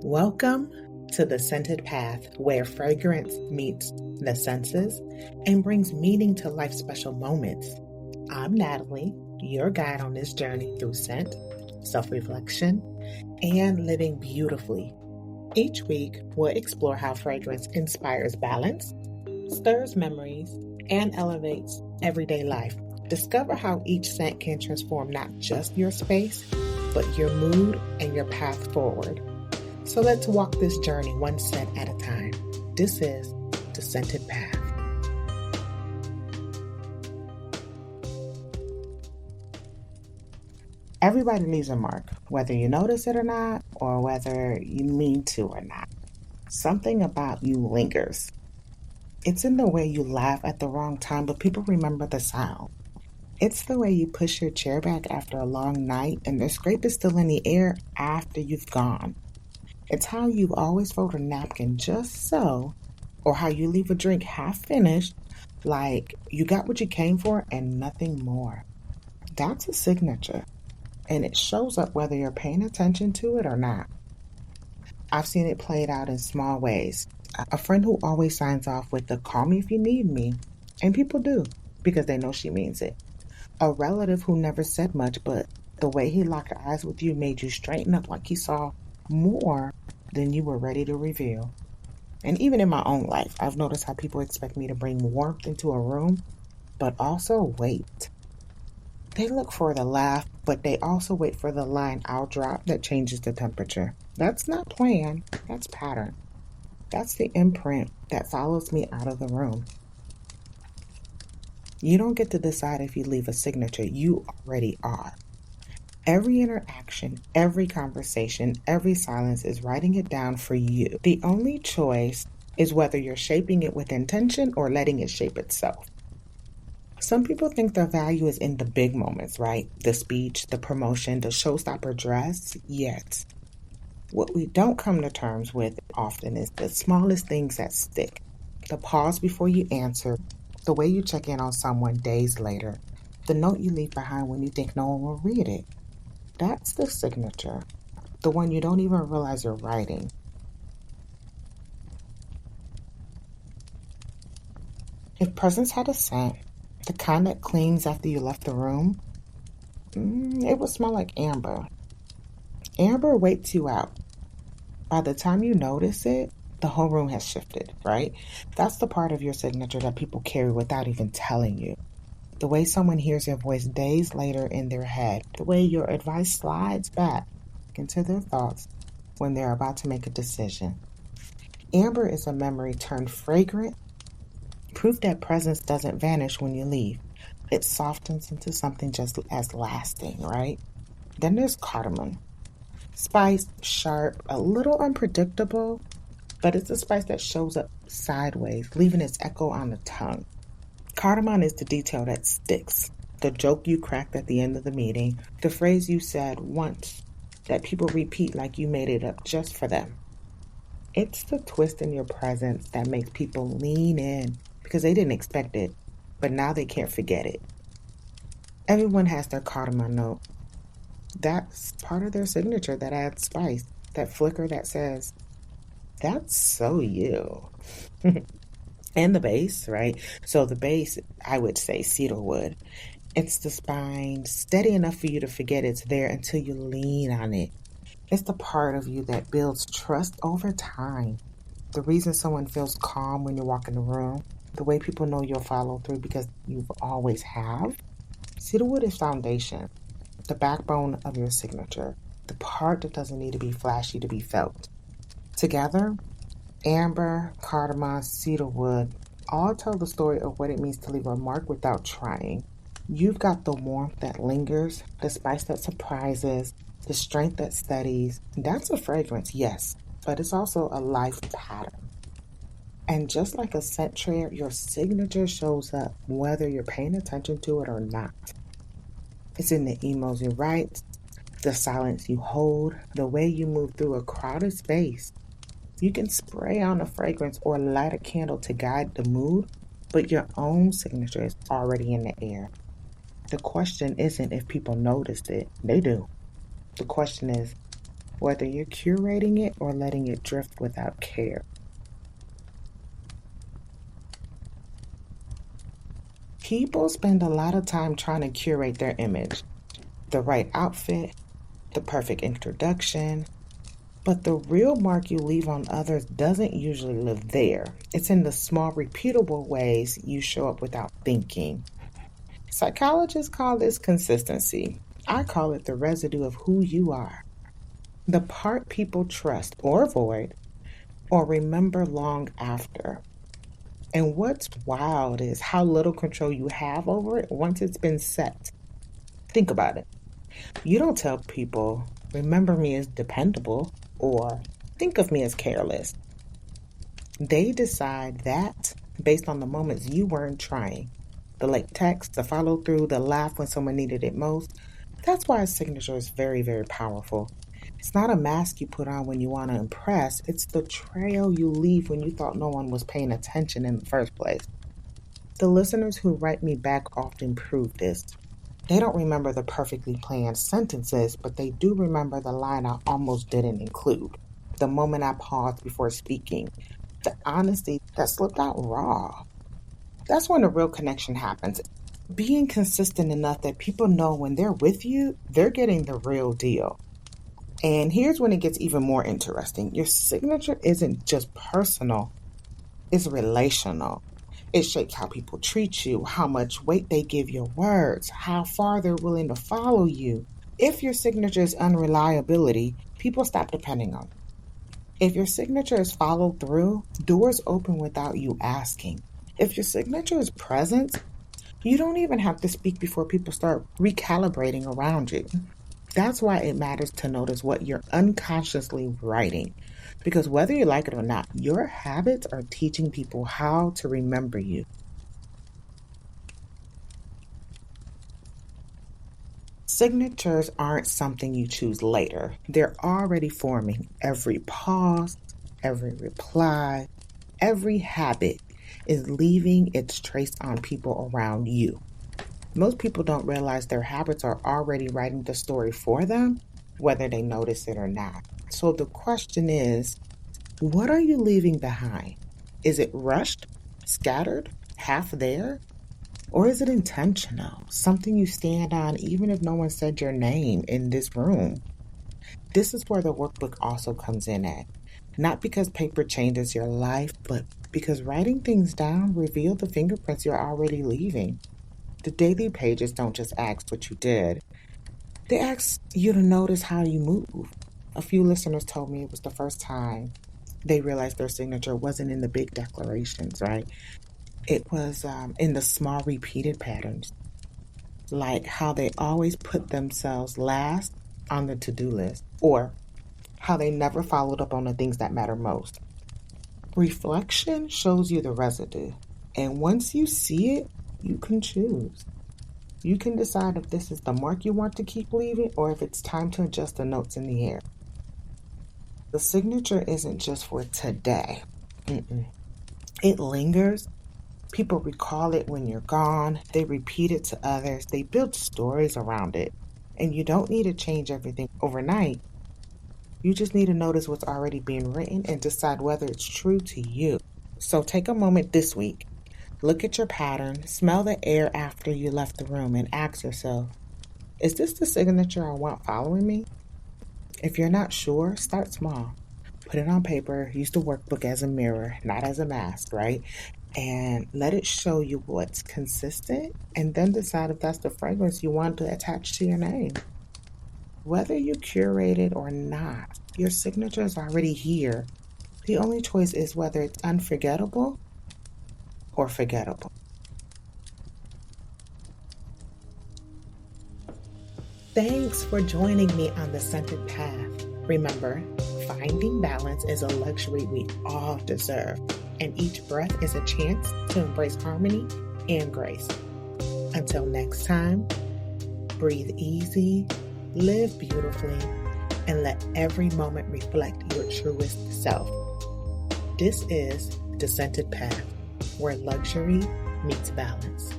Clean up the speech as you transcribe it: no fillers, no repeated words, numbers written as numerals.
Welcome to the Scented Path, where fragrance meets the senses and brings meaning to life's special moments. I'm Natalie, your guide on this journey through scent, self-reflection, and living beautifully. Each week, we'll explore how fragrance inspires balance, stirs memories, and elevates everyday life. Discover how each scent can transform not just your space, but your mood and your path forward. So let's walk this journey one scent at a time. This is the Scented Path. Everybody leaves a mark, whether you notice it or not, or whether you mean to or not. Something about you lingers. It's in the way you laugh at the wrong time, but people remember the sound. It's the way you push your chair back after a long night and the scrape is still in the air after you've gone. It's how you always fold a napkin just so, or how you leave a drink half finished, like you got what you came for and nothing more. That's a signature, and it shows up whether you're paying attention to it or not. I've seen it played out in small ways. A friend who always signs off with the "call me if you need me," and people do, because they know she means it. A relative who never said much, but the way he locked eyes with you made you straighten up like he saw more than you were ready to reveal. And even in my own life, I've noticed how people expect me to bring warmth into a room, but also wait. They look for the laugh, but they also wait for the line I'll drop that changes the temperature. That's not plan, that's pattern. That's the imprint that follows me out of the room. You don't get to decide if you leave a signature, you already are. Every interaction, every conversation, every silence is writing it down for you. The only choice is whether you're shaping it with intention or letting it shape itself. Some people think their value is in the big moments, right? The speech, the promotion, the showstopper dress. Yet, what we don't come to terms with often is the smallest things that stick. The pause before you answer, the way you check in on someone days later, the note you leave behind when you think no one will read it. That's the signature, the one you don't even realize you're writing. If presence had a scent, the kind that clings after you left the room, it would smell like amber. Amber waits you out. By the time you notice it, the whole room has shifted, right? That's the part of your signature that people carry without even telling you. The way someone hears your voice days later in their head, the way your advice slides back into their thoughts when they're about to make a decision. Amber is a memory turned fragrant, proof that presence doesn't vanish when you leave. It softens into something just as lasting, right? Then there's cardamom. Spice, sharp, a little unpredictable, but it's a spice that shows up sideways, leaving its echo on the tongue. Cardamom is the detail that sticks, the joke you cracked at the end of the meeting, the phrase you said once that people repeat like you made it up just for them. It's the twist in your presence that makes people lean in because they didn't expect it, but now they can't forget it. Everyone has their cardamom note. That's part of their signature that adds spice, that flicker that says, "That's so you." And the base, right? So the base, I would say cedarwood. It's the spine, steady enough for you to forget it's there until you lean on it. It's the part of you that builds trust over time. The reason someone feels calm when you walk in the room, the way people know you'll follow through because you always have. Cedarwood is foundation, the backbone of your signature, the part that doesn't need to be flashy to be felt. Together, amber, cardamom, cedarwood all tell the story of what it means to leave a mark without trying. You've got the warmth that lingers, the spice that surprises, the strength that steadies. That's a fragrance, yes, but it's also a life pattern. And just like a scent trail, your signature shows up whether you're paying attention to it or not. It's in the emails you write, the silence you hold, the way you move through a crowded space. You can spray on a fragrance or light a candle to guide the mood, but your own signature is already in the air. The question isn't if people noticed it. They do. The question is, whether you're curating it or letting it drift without care. People spend a lot of time trying to curate their image, the right outfit, the perfect introduction, but the real mark you leave on others doesn't usually live there. It's in the small, repeatable ways you show up without thinking. Psychologists call this consistency. I call it the residue of who you are. The part people trust or avoid or remember long after. And what's wild is how little control you have over it once it's been set. Think about it. You don't tell people, remember me as dependable or think of me as careless. They decide that based on the moments you weren't trying. The late text, the follow through, the laugh when someone needed it most. That's why a signature is very, very powerful. It's not a mask you put on when you want to impress. It's the trail you leave when you thought no one was paying attention in the first place. The listeners who write me back often prove this. They don't remember the perfectly planned sentences, but they do remember the line I almost didn't include, the moment I paused before speaking, the honesty that slipped out raw. That's when the real connection happens. Being consistent enough that people know when they're with you, they're getting the real deal. And here's when it gets even more interesting. Your signature isn't just personal, it's relational. It shapes how people treat you, how much weight they give your words, how far they're willing to follow you. If your signature is unreliability, people stop depending on it. If your signature is followed through, doors open without you asking. If your signature is presence, you don't even have to speak before people start recalibrating around you. That's why it matters to notice what you're unconsciously writing. Because whether you like it or not, your habits are teaching people how to remember you. Signatures aren't something you choose later. They're already forming. Every pause, every reply, every habit is leaving its trace on people around you. Most people don't realize their habits are already writing the story for them, whether they notice it or not. So the question is, what are you leaving behind? Is it rushed, scattered, half there? Or is it intentional, something you stand on even if no one said your name in this room? This is where the workbook also comes in at. Not because paper changes your life, but because writing things down reveal the fingerprints you're already leaving. The daily pages don't just ask what you did. They ask you to notice how you move. A few listeners told me it was the first time they realized their signature wasn't in the big declarations, right? It was in the small repeated patterns, like how they always put themselves last on the to-do list, or how they never followed up on the things that matter most. Reflection shows you the residue, and once you see it, you can choose. You can decide if this is the mark you want to keep leaving or if it's time to adjust the notes in the air. The signature isn't just for today. It lingers. People recall it when you're gone. They repeat it to others. They build stories around it. And you don't need to change everything overnight. You just need to notice what's already being written and decide whether it's true to you. So take a moment this week. Look at your pattern, smell the air after you left the room, and ask yourself, is this the signature I want following me? If you're not sure, start small. Put it on paper, use the workbook as a mirror, not as a mask, right? And let it show you what's consistent, and then decide if that's the fragrance you want to attach to your name. Whether you curate it or not, your signature is already here. The only choice is whether it's unforgettable or forgettable. Thanks for joining me on the Scented Path. Remember, finding balance is a luxury we all deserve, and each breath is a chance to embrace harmony and grace. Until next time, breathe easy, live beautifully, and let every moment reflect your truest self. This is the Scented Path, where luxury meets balance.